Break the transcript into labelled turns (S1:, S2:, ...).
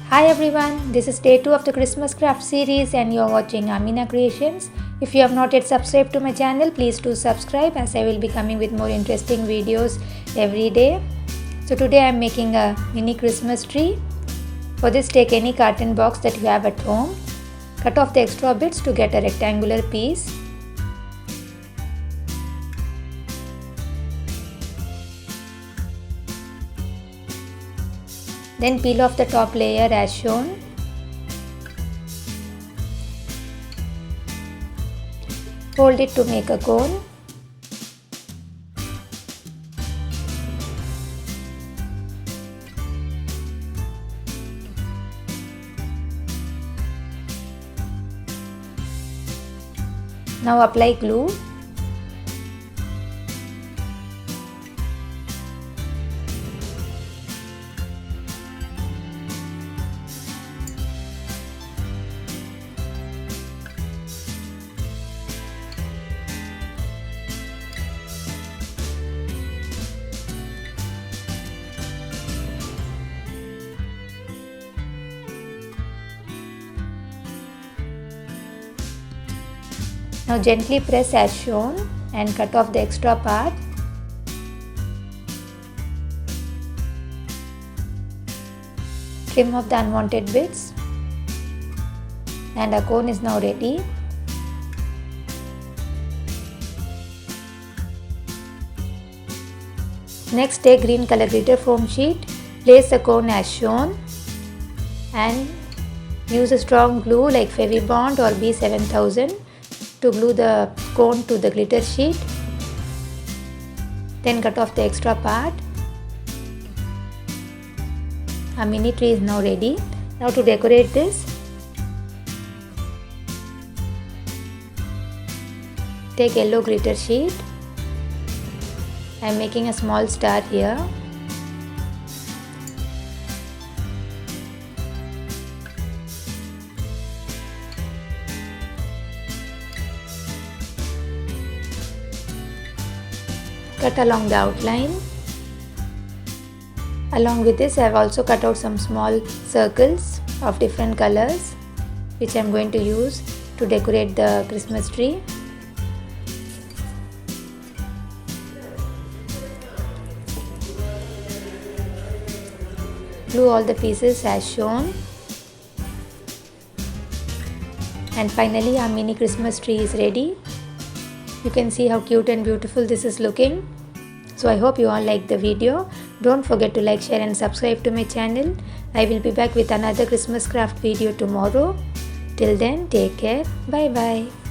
S1: Hi everyone, this is day 2 of the Christmas craft series and you are watching Amina Creations. If you have not yet subscribed to my channel, please do subscribe as I will be coming with more interesting videos every day. So today I am making a mini Christmas tree. For this, take any carton box that you have at home. Cut off the extra bits to get a rectangular piece. Then peel off the top layer as shown. Fold it to make a cone. Now apply glue. Now gently press as shown and cut off the extra part. Trim off the unwanted bits and our cone is now ready. Next, take green color glitter foam sheet, place the cone as shown and use a strong glue like Fevibond or B7000 to glue the cone to the glitter sheet. Then cut off the extra part. Our mini tree is now ready. Now to decorate this, take yellow glitter sheet. I am making a small star here. Cut along the outline. Along with this, I have also cut out some small circles of different colors which I am going to use to decorate the Christmas tree. Glue all the pieces as shown. And finally our mini Christmas tree is ready. You can see how cute and beautiful this is looking. So I hope you all liked the video. Don't forget to like, share and subscribe to my channel. I will be back with another Christmas craft video tomorrow. Till then, take care. Bye bye.